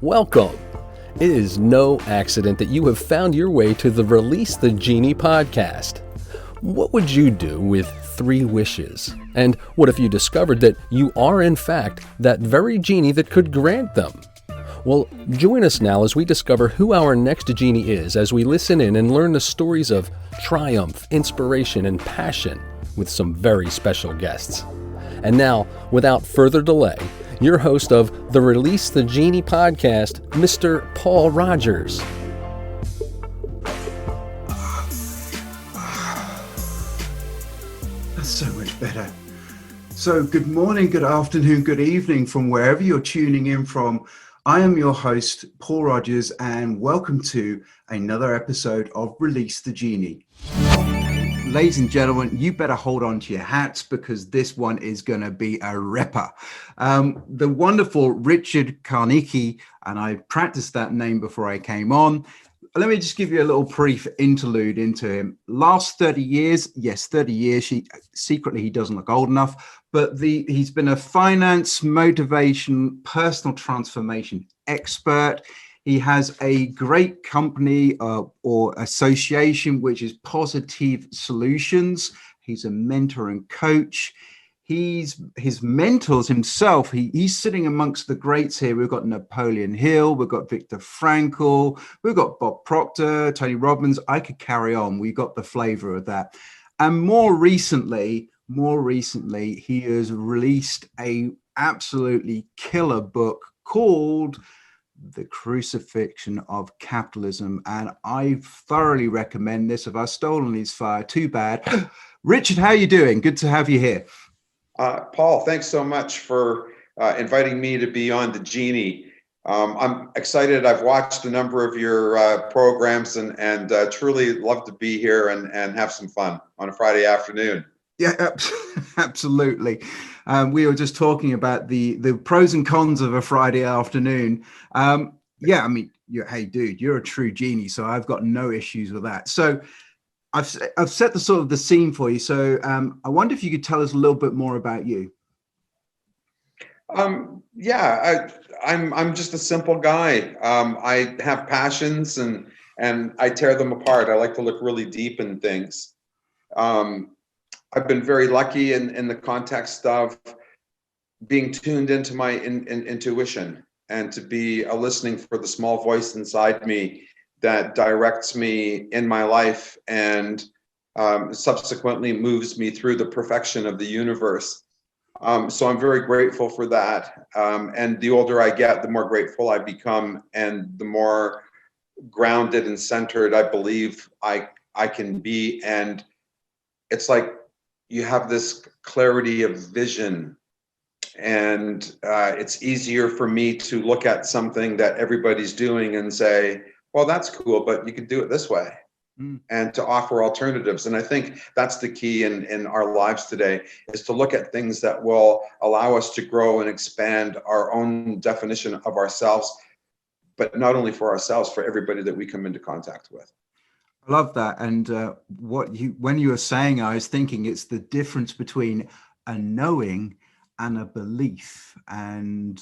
Welcome. It is no accident that you have found your way to the Release the Genie podcast. What would you do with 3 wishes? And what if you discovered that you are in fact that very genie that could grant them? Well, join us now as we discover who our next genie is as we listen in and learn the stories of triumph, inspiration, and passion with some very special guests. And now, without further delay, your host of the Release the Genie podcast, Mr. Paul Rogers. That's so much better. So good morning, good afternoon, good evening from wherever you're tuning in from. I am your host, Paul Rogers, and welcome to another episode of Release the Genie. Ladies and gentlemen, you better hold on to your hats because this one is going to be a ripper. The wonderful Richard Kiernicki, and I practiced that name before I came on. Let me just give you a little brief interlude into him. Last 30 years, yes, 30 years. Secretly, he doesn't look old enough, but he's been a finance, motivation, personal transformation expert. He has a great company or association, which is Positive Solutions. He's a mentor and coach. His mentors himself, he's sitting amongst the greats here. We've got Napoleon Hill, we've got Viktor Frankl, we've got Bob Proctor, Tony Robbins. I could carry on. We got the flavor of that. And more recently, he has released a absolutely killer book called The Crucifixion of Capitalism. And I thoroughly recommend this. If I've stolen his fire, too bad. Richard, how are you doing? Good to have you here. Paul, thanks so much for inviting me to be on the Genie. I'm excited. I've watched a number of your programs and truly love to be here and have some fun on a Friday afternoon. Yeah, absolutely. We were just talking about the pros and cons of a Friday afternoon. Yeah, I mean, hey, dude, you're a true genie, so I've got no issues with that. So I've set the sort of the scene for you. So I wonder if you could tell us a little bit more about you. Yeah, I'm just a simple guy. I have passions and I tear them apart. I like to look really deep in things. I've been very lucky in the context of being tuned into my intuition and to be listening for the small voice inside me that directs me in my life and subsequently moves me through the perfection of the universe. So I'm very grateful for that. And the older I get, the more grateful I become and the more grounded and centered I believe I can be. And it's like you have this clarity of vision. And it's easier for me to look at something that everybody's doing and say, well, that's cool, but you could do it this way, and to offer alternatives. And I think that's the key in our lives today, is to look at things that will allow us to grow and expand our own definition of ourselves, but not only for ourselves, for everybody that we come into contact with. I love that. And when you were saying, I was thinking it's the difference between a knowing and a belief. And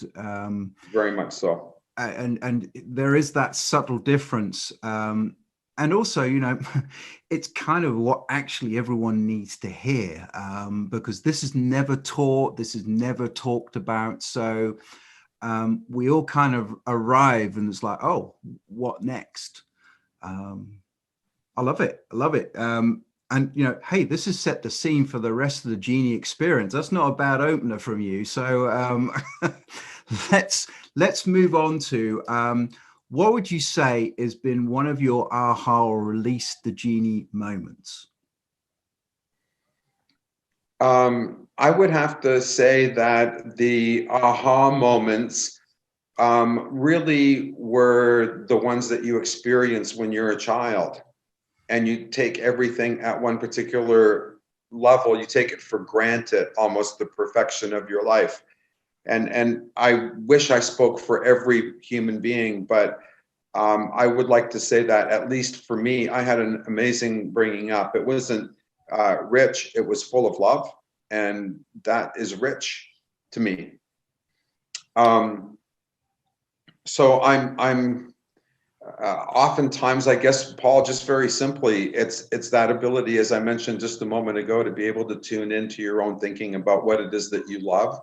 very much so. And there is that subtle difference. And also, you know, it's kind of what actually everyone needs to hear, because this is never taught, this is never talked about. So we all kind of arrive and it's like, oh, what next? I love it. I love it. And, you know, hey, this has set the scene for the rest of the Genie experience. That's not a bad opener from you. So let's move on to what would you say has been one of your aha or Release the Genie moments? I would have to say that the aha moments really were the ones that you experience when you're a child. And you take everything at one particular level, you take it for granted, almost the perfection of your life. And I wish I spoke for every human being, but I would like to say that, at least for me, I had an amazing bringing up. It wasn't rich, it was full of love, and that is rich to me. So I'm oftentimes, I guess, Paul, just very simply, it's that ability, as I mentioned just a moment ago, to be able to tune into your own thinking about what it is that you love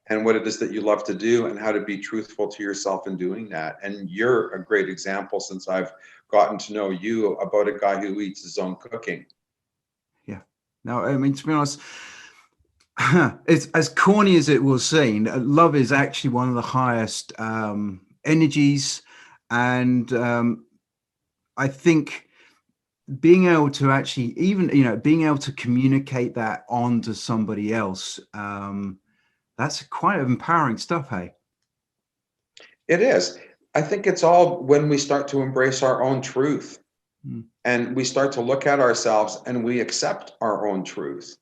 and what it is that you love to do, and how to be truthful to yourself in doing that. And you're a great example, since I've gotten to know you, about a guy who eats his own cooking. Yeah. No, I mean, to be honest, it's as corny as it will seem. Love is actually one of the highest energies, and I think being able to actually, even being able to communicate that on to somebody else, that's quite empowering stuff. Hey. It is. I think it's all when we start to embrace our own truth, and we start to look at ourselves and we accept our own truth.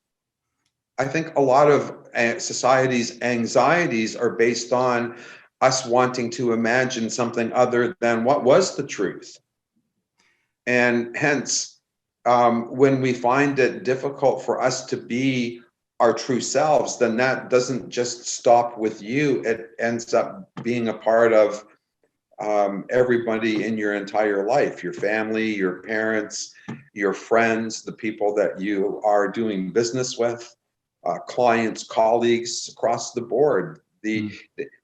I think a lot of society's anxieties are based on us wanting to imagine something other than what was the truth. And hence, when we find it difficult for us to be our true selves, then that doesn't just stop with you. It ends up being a part of everybody in your entire life, your family, your parents, your friends, the people that you are doing business with, clients, colleagues, across the board.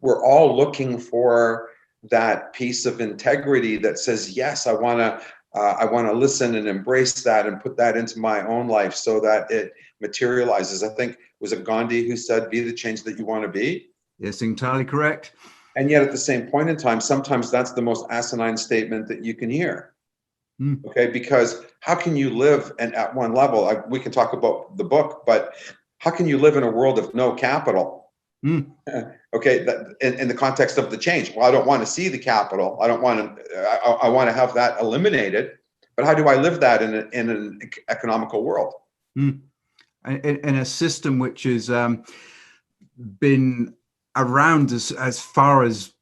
We're all looking for that piece of integrity that says, yes, I want to listen and embrace that and put that into my own life so that it materializes. I think, was it Gandhi who said, be the change that you want to be? Yes, entirely correct. And yet at the same point in time, sometimes that's the most asinine statement that you can hear. Okay, because how can you live, and at one level, we can talk about the book, but how can you live in a world of no capital? Okay, in the context of the change. Well, I don't want to see the capital. I don't want to. I want to have that eliminated. But how do I live that in an economical world? In a system which has been around us as far as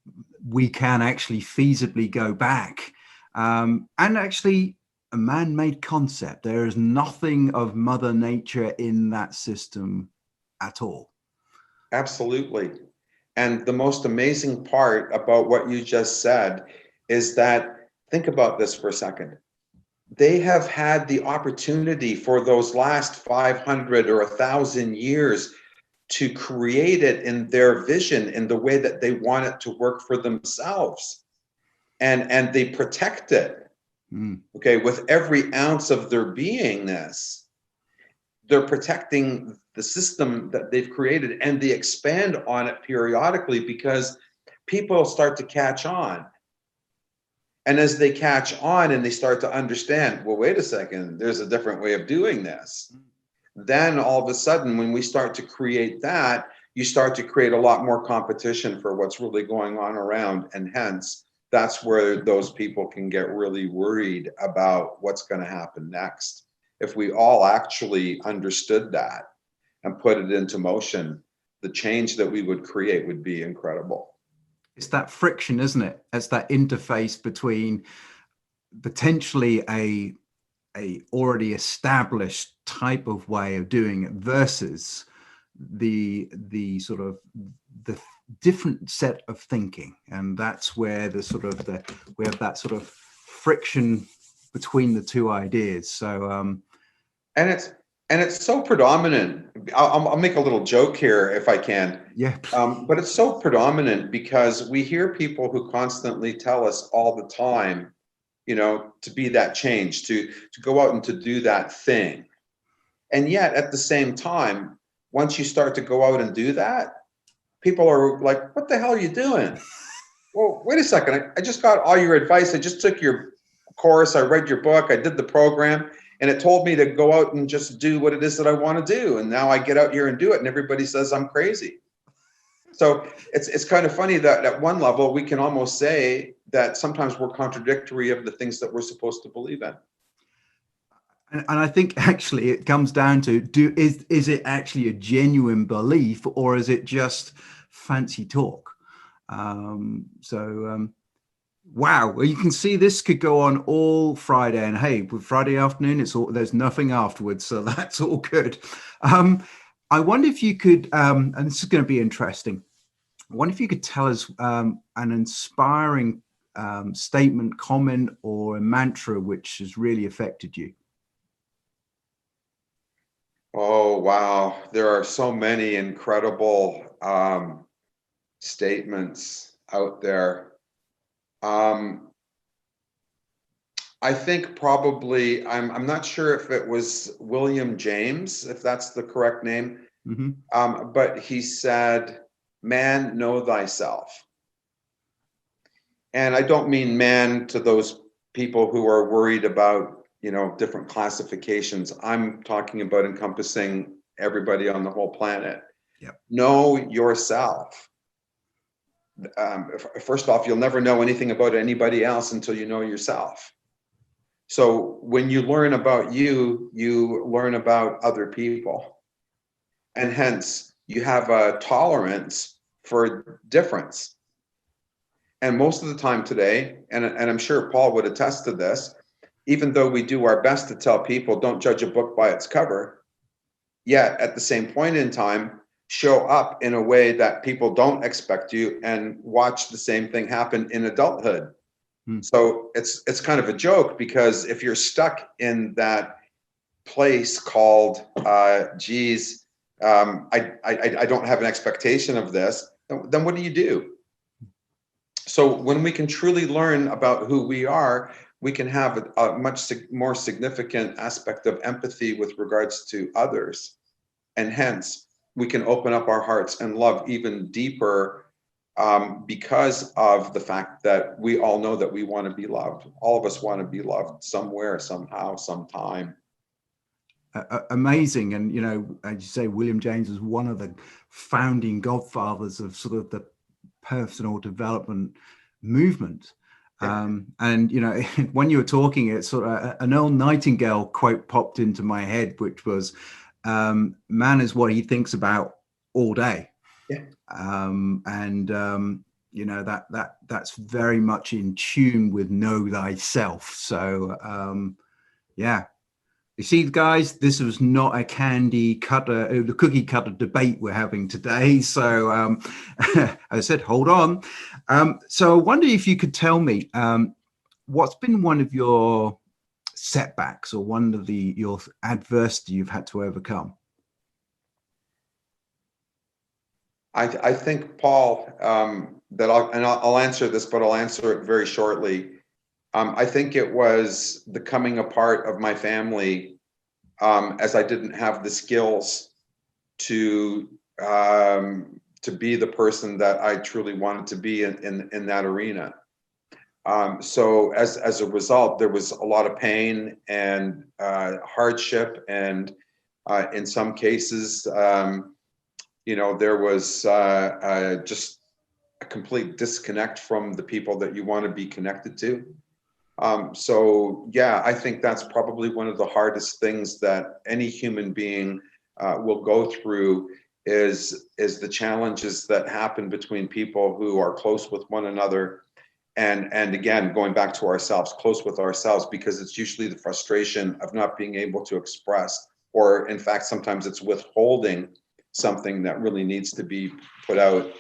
we can actually feasibly go back, and actually a man-made concept. There is nothing of Mother Nature in that system at all. Absolutely. And the most amazing part about what you just said is that, think about this for a second. They have had the opportunity for those last 500 or 1,000 years to create it in their vision, in the way that they want it to work for themselves. And they protect it. Okay, with every ounce of their beingness, they're protecting the system that they've created, and they expand on it periodically because people start to catch on. And as they catch on and they start to understand, well, wait a second, there's a different way of doing this. Then all of a sudden, when we start to create that, you start to create a lot more competition for what's really going on around. And hence, that's where those people can get really worried about what's going to happen next. If we all actually understood that and put it into motion, the change that we would create would be incredible. It's that friction, isn't it? It's that interface between potentially a already established type of way of doing it versus the sort of the different set of thinking, and that's where we have that sort of friction between the two ideas. So and it's so predominant. I'll make a little joke here if I can. Yeah. But it's so predominant because we hear people who constantly tell us all the time, to be that change, to go out and to do that thing. And yet at the same time, once you start to go out and do that, people are like, what the hell are you doing? Well, wait a second. I just got all your advice. I just took your course. I read your book. I did the program. And it told me to go out and just do what it is that I want to do. And now I get out here and do it. And everybody says I'm crazy. So it's kind of funny that at one level, we can almost say that sometimes we're contradictory of the things that we're supposed to believe in. And I think actually it comes down to, is it actually a genuine belief, or is it just fancy talk? Wow, well, you can see this could go on all Friday, and hey, with Friday afternoon, there's nothing afterwards, so that's all good. I wonder if you could, and this is going to be interesting. I wonder if you could tell us an inspiring statement, comment, or a mantra which has really affected you. Oh, wow. There are so many incredible statements out there. I think probably, I'm not sure if it was William James, if that's the correct name, but he said, "Man, know thyself." And I don't mean man to those people who are worried about, different classifications. I'm talking about encompassing everybody on the whole planet. Yep. Know yourself. First off, you'll never know anything about anybody else until you know yourself. So when you learn about you, you learn about other people. And hence, you have a tolerance for difference. And most of the time today, and I'm sure Paul would attest to this, even though we do our best to tell people don't judge a book by its cover, yet at the same point in time, show up in a way that people don't expect you and watch the same thing happen in adulthood. So it's kind of a joke, because if you're stuck in that place called, geez, I don't have an expectation of this, then what do you do? So when we can truly learn about who we are, we can have a much more significant aspect of empathy with regards to others. And hence, we can open up our hearts and love even deeper, because of the fact that we all know that we want to be loved. All of us want to be loved somewhere, somehow, sometime. Amazing. And, as you say, William James was one of the founding godfathers of sort of the personal development movement. And, when you were talking, it sort of an Earl Nightingale quote popped into my head, which was, man is what he thinks about all day. Yeah. That's very much in tune with know thyself. So, yeah. You see, guys, this was not a the cookie cutter debate we're having today. So I said, hold on. So I wonder if you could tell me what's been one of your setbacks or one of your adversity you've had to overcome? I think, Paul, that I'll answer this, but I'll answer it very shortly. I think it was the coming apart of my family, as I didn't have the skills to be the person that I truly wanted to be in that arena. So as a result, there was a lot of pain and hardship, and in some cases, there was just a complete disconnect from the people that you want to be connected to. So yeah, I think that's probably one of the hardest things that any human being will go through is the challenges that happen between people who are close with one another. And again, going back to ourselves, close with ourselves, because it's usually the frustration of not being able to express, or in fact, sometimes it's withholding something that really needs to be put out.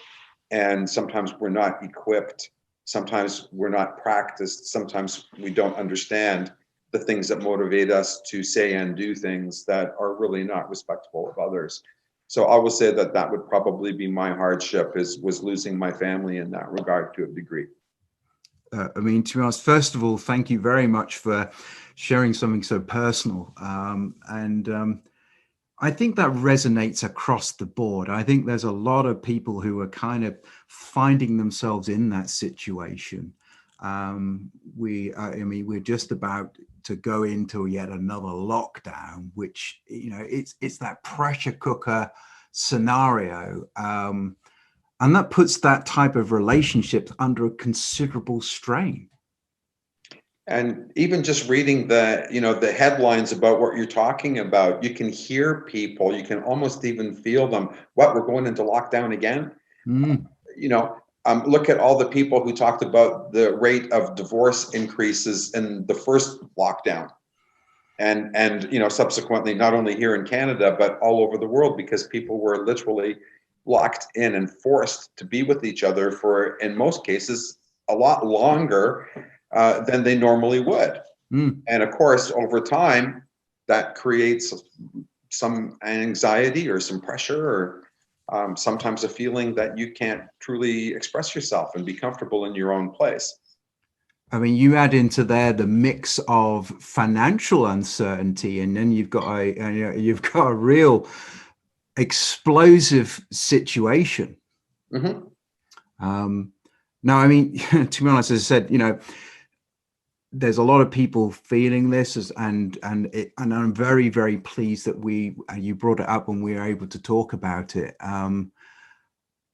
And sometimes we're not equipped. Sometimes we're not practiced. Sometimes we don't understand the things that motivate us to say and do things that are really not respectful of others. So I would say that would probably be my hardship, was losing my family in that regard to a degree. To be honest, first of all, thank you very much for sharing something so personal. I think that resonates across the board. I think there's a lot of people who are kind of finding themselves in that situation. We're just about to go into yet another lockdown, which, it's that pressure cooker scenario. And that puts that type of relationship under a considerable strain. And even just reading the headlines about what you're talking about, you can hear people, you can almost even feel them. What, we're going into lockdown again? Look at all the people who talked about the rate of divorce increases in the first lockdown. And subsequently, not only here in Canada, but all over the world, because people were literally locked in and forced to be with each other for, in most cases, a lot longer than they normally would. And of course, over time, that creates some anxiety or some pressure, or sometimes a feeling that you can't truly express yourself and be comfortable in your own place. I mean, you add into there the mix of financial uncertainty, and then you've got a real explosive situation. Now, I mean, to be honest, as I said, there's a lot of people feeling this, and I'm very, very pleased that you brought it up and we were able to talk about it.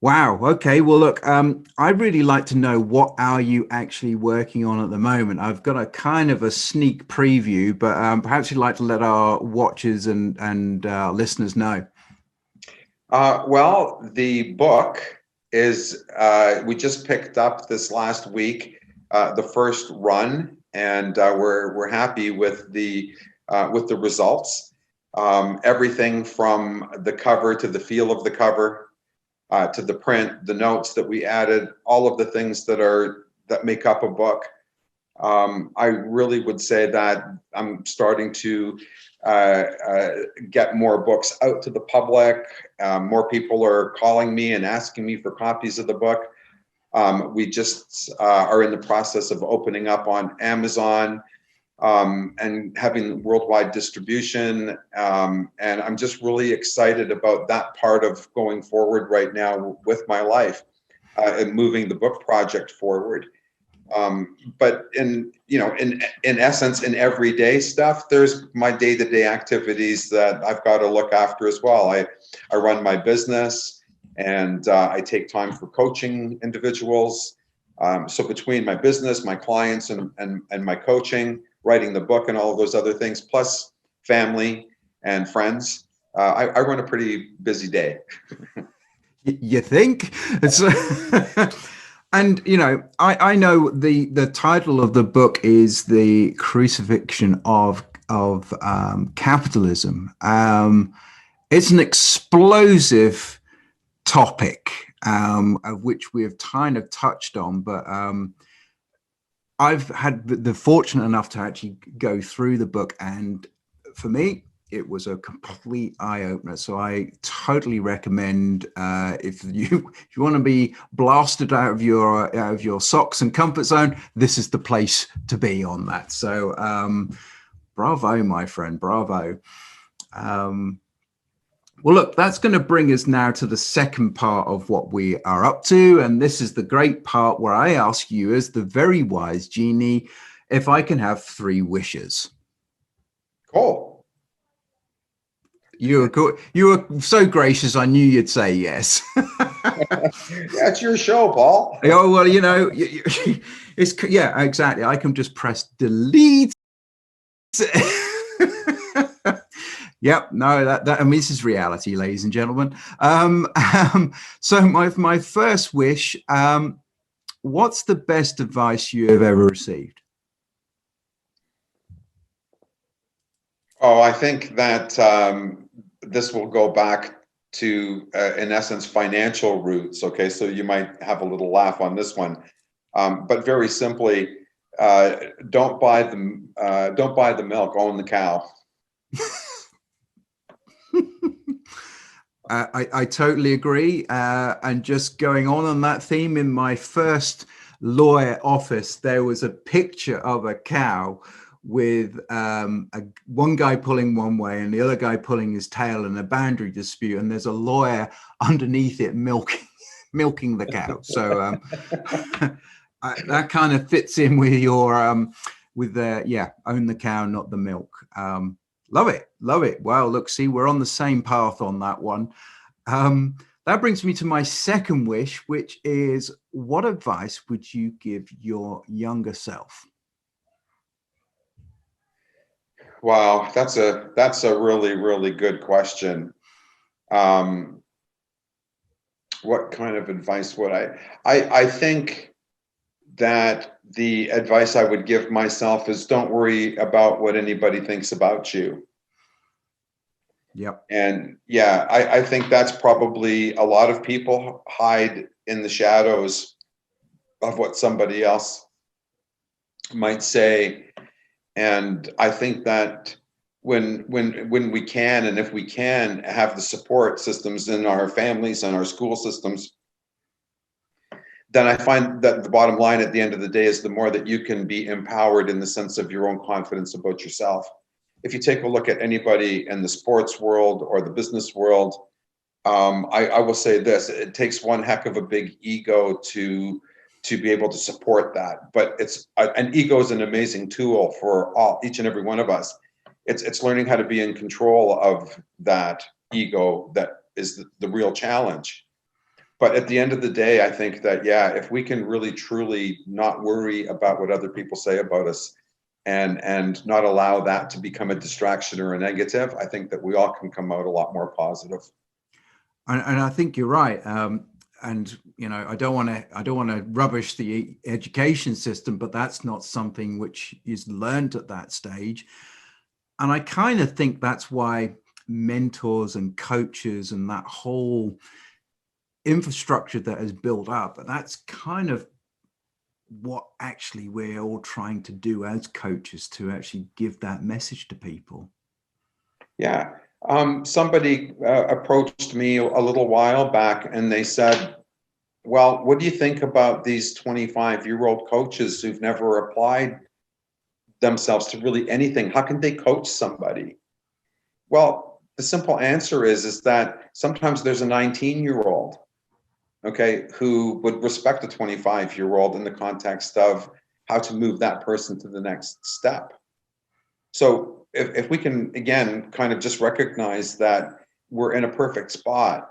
Wow. Okay. Well, look, I'd really like to know, what are you actually working on at the moment? I've got a kind of a sneak preview, but perhaps you'd like to let our watchers and listeners know. Well, the book is, we just picked up this last week the first run, and we're happy with the results. Everything from the cover to the feel of the cover, to the print, the notes that we added, all of the things that make up a book. I really would say that I'm starting to get more books out to the public. More people are calling me and asking me for copies of the book. We just are in the process of opening up on Amazon and having worldwide distribution. And I'm just really excited about that part of going forward right now with my life and moving the book project forward. But in essence, in everyday stuff, there's my day-to-day activities that I've got to look after as well. I run my business, and I take time for coaching individuals. So between my business, my clients, and my coaching, writing the book, and all of those other things, plus family and friends, I run a pretty busy day. You think? It's and I know the title of the book is The Crucifixion of Capitalism. It's an explosive topic, of which we have kind of touched on, but I've had the fortunate enough to actually go through the book, and for me, it was a complete eye-opener. So I totally recommend, if you want to be blasted out of your socks and comfort zone, this is the place to be on that. So bravo, my friend, bravo. Well, look, that's going to bring us now to the second part of what we are up to. And this is the great part where I ask you, as the very wise genie, if I can have 3 wishes. Cool. You were so gracious. I knew you'd say yes. Yeah, it's your show, Paul. Oh, well, it's, yeah, exactly. I can just press delete. Yep. No, that I mean, this is reality, ladies and gentlemen. So my first wish, what's the best advice you have ever received? Oh, I think that this will go back to, in essence, financial roots. Okay, so you might have a little laugh on this one, but very simply, don't buy the milk, own the cow. I totally agree. And just going on that theme, in my first lawyer office, there was a picture of a cow with one guy pulling one way and the other guy pulling his tail in a boundary dispute, and there's a lawyer underneath it milking the cow. So that kind of fits in with your own the cow, not the milk. Love it. Wow, look, see, we're on the same path on that one. That brings me to my second wish, which is, what advice would you give your younger self? Wow, that's a really, really good question. What kind of advice would I think that the advice I would give myself is, don't worry about what anybody thinks about you. Yep. And yeah, I think that's probably a lot of people hide in the shadows of what somebody else might say. And I think that when we can, and if we can have the support systems in our families and our school systems, then I find that the bottom line at the end of the day is the more that you can be empowered in the sense of your own confidence about yourself. If you take a look at anybody in the sports world or the business world, I will say this: it takes one heck of a big ego to be able to support that. But it's an ego is an amazing tool for each and every one of us. It's learning how to be in control of that ego that is the real challenge. But at the end of the day, I think that, yeah, if we can really truly not worry about what other people say about us and not allow that to become a distraction or a negative, I think that we all can come out a lot more positive. And I think you're right. And I don't want to rubbish the education system, but that's not something which is learned at that stage. And I kind of think that's why mentors and coaches and that whole infrastructure that is built up, and that's kind of what actually we're all trying to do as coaches, to actually give that message to people. Yeah. Somebody approached me a little while back and they said, well, what do you think about these 25-year-old coaches who've never applied themselves to really anything? How can they coach somebody? Well, the simple answer is that sometimes there's a 19-year-old, okay, who would respect a 25-year-old in the context of how to move that person to the next step. So if we can, again, kind of just recognize that we're in a perfect spot,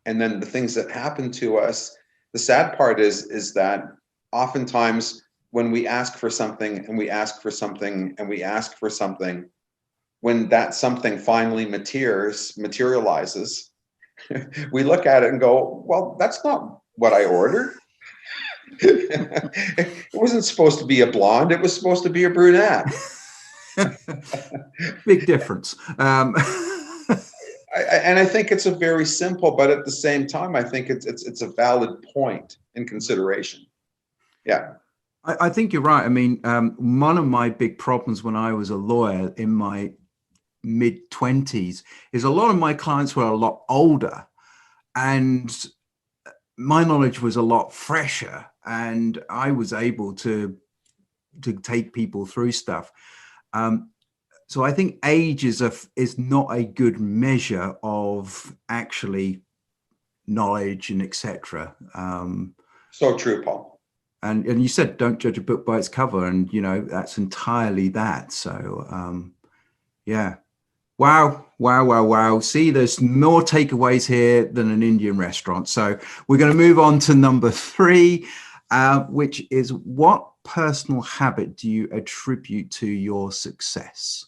and then the things that happen to us, the sad part is that oftentimes when we ask for something and we ask for something and we ask for something, when that something finally materializes, we look at it and go, well, that's not what I ordered. It wasn't supposed to be a blonde. It was supposed to be a brunette. Big difference. And I think it's a very simple, but at the same time, I think it's a valid point in consideration. Yeah. I think you're right. I mean, one of my big problems when I was a lawyer in my mid-20s is a lot of my clients were a lot older, and my knowledge was a lot fresher, and I was able to take people through stuff. So I think age is not a good measure of actually knowledge and etc. So true, Paul. And you said don't judge a book by its cover, and that's entirely that. So yeah. Wow. See, there's more takeaways here than an Indian restaurant. So we're going to move on to number 3, which is, what personal habit do you attribute to your success?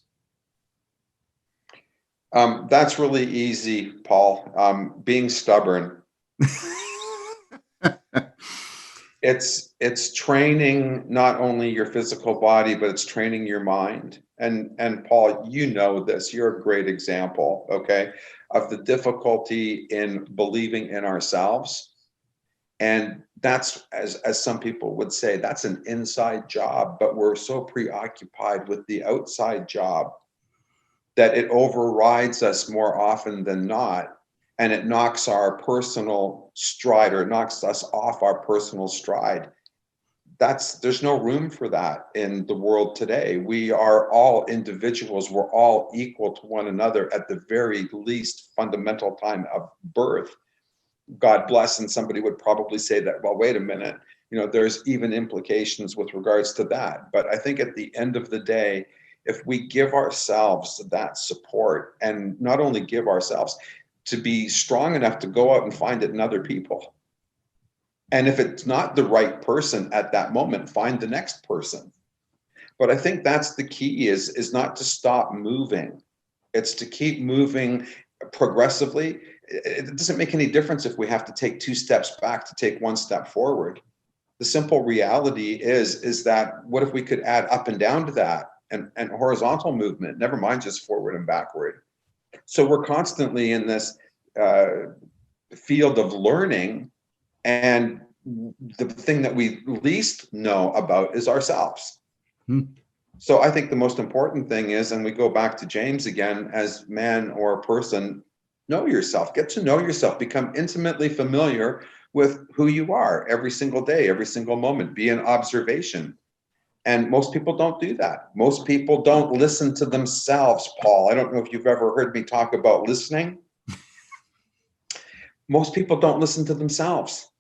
That's really easy, Paul. Being stubborn. It's training not only your physical body, but it's training your mind. And Paul, you know this. You're a great example, okay, of the difficulty in believing in ourselves. And that's, as some people would say, that's an inside job, but we're so preoccupied with the outside job that it overrides us more often than not. And it knocks our personal stride, or knocks us off our personal stride. There's no room for that in the world today. We are all individuals. We're all equal to one another at the very least fundamental time of birth. God bless. And somebody would probably say that, well, wait a minute, there's even implications with regards to that. But I think at the end of the day, if we give ourselves that support, and not only give ourselves, to be strong enough to go out and find it in other people. And if it's not the right person at that moment, find the next person. But I think that's the key, is not to stop moving. It's to keep moving progressively. It doesn't make any difference if we have to take 2 steps back to take 1 step forward. The simple reality is that, what if we could add up and down to that, and horizontal movement, never mind just forward and backward. So we're constantly in this field of learning, and the thing that we least know about is ourselves. So I think the most important thing is, and we go back to James again, as man or person, know yourself, get to know yourself, become intimately familiar with who you are every single day, every single moment, be an observation. And most people don't do that. Most people don't listen to themselves, Paul. I don't know if you've ever heard me talk about listening. Most people don't listen to themselves.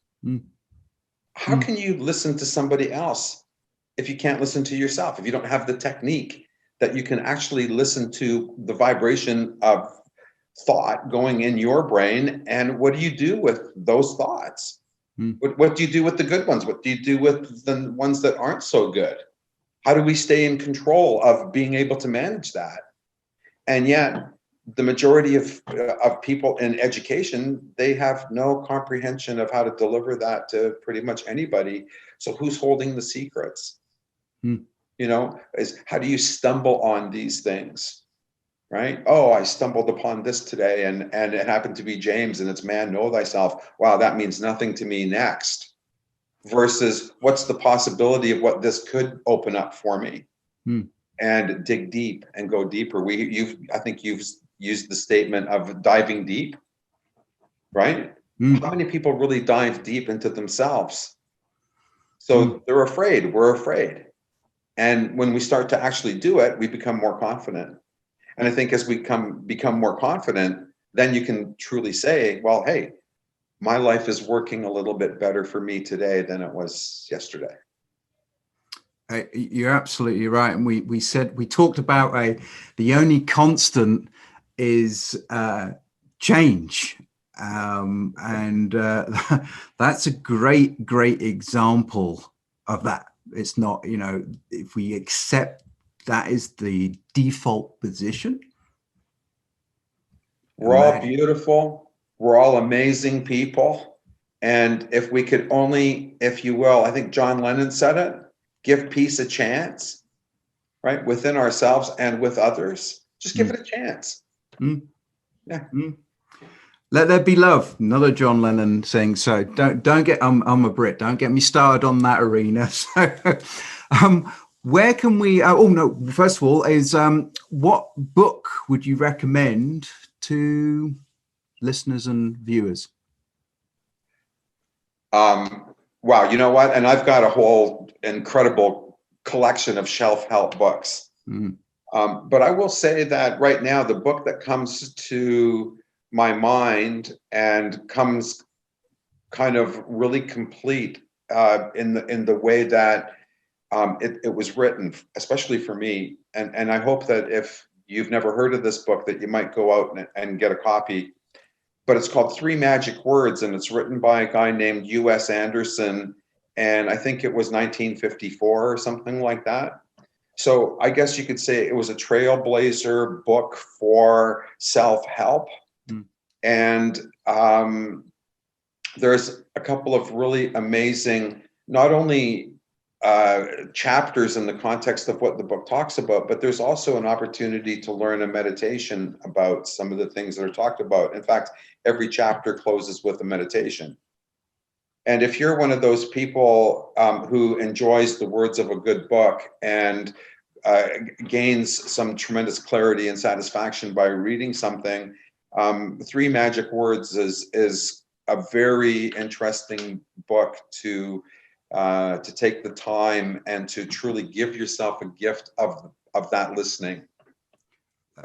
How can you listen to somebody else if you can't listen to yourself, if you don't have the technique that you can actually listen to the vibration of thought going in your brain? And what do you do with those thoughts? What do you do with the good ones? What do you do with the ones that aren't so good? How do we stay in control of being able to manage that? And yet the majority of people in education, they have no comprehension of how to deliver that to pretty much anybody. So who's holding the secrets? You know, is how do you stumble on these things, right? Oh, I stumbled upon this today, and it happened to be James, and it's man, know thyself. Wow, that means nothing to me next. Versus what's the possibility of what this could open up for me? And dig deep and go deeper. I think you've used the statement of diving deep, right? How many people really dive deep into themselves? So they're afraid, we're afraid. And when we start to actually do it, we become more confident. And I think as we become more confident, then you can truly say, well, hey, my life is working a little bit better for me today than it was yesterday. You're absolutely right. And we talked about the only constant is change. And that's a great example of that. It's not, you know, if we accept that is the default position. We're all beautiful. We're all amazing people. And if we could only, if you will, I think John Lennon said it, give peace a chance, right? Within ourselves and with others. Just give it a chance. Yeah. Let there be love. Another John Lennon saying so. Don't get. I'm a Brit. Don't get me started on that arena. So, where can we? Oh no. First of all, is what book would you recommend to listeners and viewers? Wow. You know what? And I've got a whole incredible collection of self-help books. But I will say that right now, the book that comes to my mind and comes kind of really complete in the way that it was written, especially for me. And I hope that if you've never heard of this book, that you might go out and get a copy. But it's called 3 Magic Words, and it's written by a guy named U.S. Anderson, and I think it was 1954 or something like that. So I guess you could say it was a trailblazer book for self-help. And there's a couple of really amazing, not only chapters in the context of what the book talks about, but there's also an opportunity to learn a meditation about some of the things that are talked about. In fact, every chapter closes with a meditation. And if you're one of those people who enjoys the words of a good book and gains some tremendous clarity and satisfaction by reading something, 3 Magic Words is a very interesting book to take the time and to truly give yourself a gift of that listening.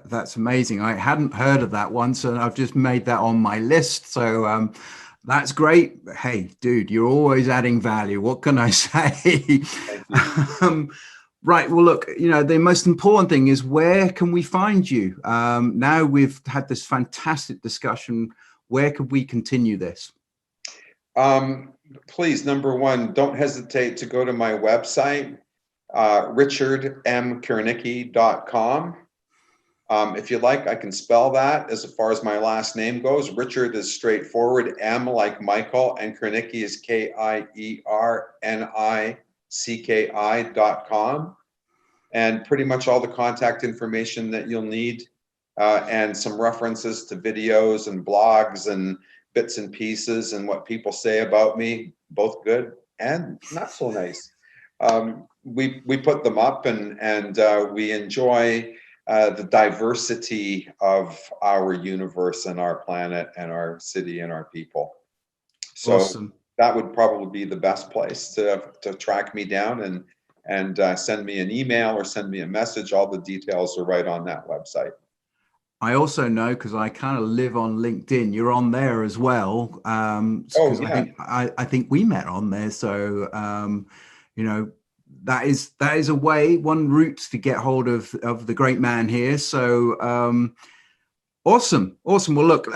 That's amazing. I hadn't heard of that one, so I've just made that on my list. So that's great. Hey, dude, you're always adding value. What can I say? Right. Well, look, you know, the most important thing is, where can we find you? Now we've had this fantastic discussion. Where could we continue this? Please, number one, don't hesitate to go to my website, richardmkiernicki.com. If you like, I can spell that as far as my last name goes. Richard is straightforward, M like Michael, and Kiernicki is KIERNICKI.com. And pretty much all the contact information that you'll need and some references to videos and blogs and bits and pieces and what people say about me, both good and not so nice. We put them up, and we enjoy the diversity of our universe and our planet and our city and our people. So Awesome. that would probably be the best place to track me down and send me an email or send me a message. All the details are right on that website. I also know, because I kind of live on LinkedIn, you're on there as well. Because Yeah. I think we met on there. So that is a way, one route to get hold of the great man here. So awesome. Well, look,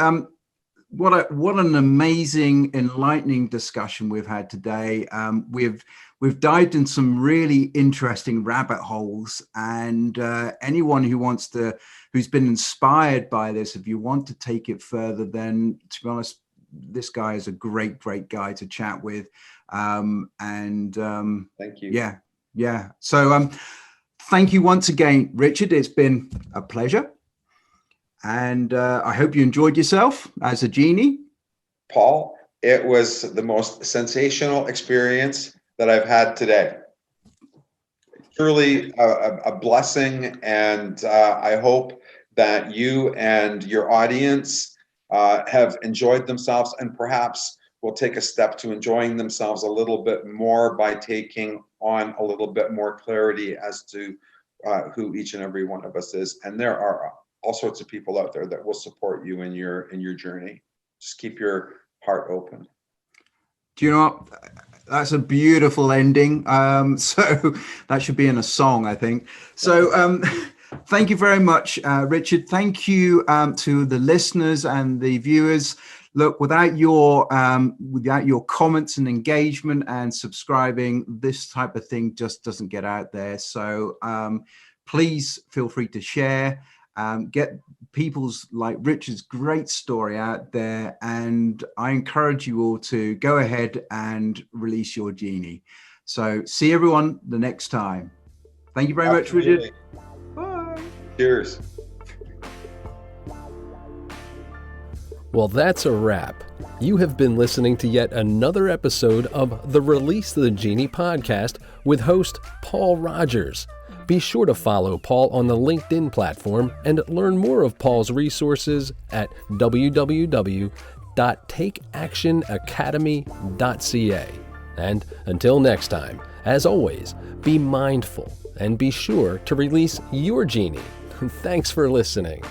what an amazing, enlightening discussion we've had today. We've dived in some really interesting rabbit holes, and anyone who's been inspired by this, if you want to take it further, then to be honest, this guy is a great guy to chat with. Thank you. Yeah. So thank you once again, Richard. It's been a pleasure. And I hope you enjoyed yourself as a genie. Paul, it was the most sensational experience that I've had today. Truly a blessing, and I hope that you and your audience have enjoyed themselves, and perhaps will take a step to enjoying themselves a little bit more by taking on a little bit more clarity as to who each and every one of us is. And there are all sorts of people out there that will support you in your journey. Just keep your heart open. Do you know what? That's a beautiful ending. So that should be in a song, I think. So thank you very much, Richard. Thank you to the listeners and the viewers. Look, without your comments and engagement and subscribing, this type of thing just doesn't get out there. So please feel free to share. Get people's, like Richard's, great story out there, and I encourage you all to go ahead and release your genie. So see everyone the next time. Thank you very much, Richard. Bye. Cheers. Well, that's a wrap. You have been listening to yet another episode of the Release the Genie podcast with host Paul Rogers. Be sure to follow Paul on the LinkedIn platform and learn more of Paul's resources at www.takeactionacademy.ca. And until next time, as always, be mindful and be sure to release your genie. Thanks for listening.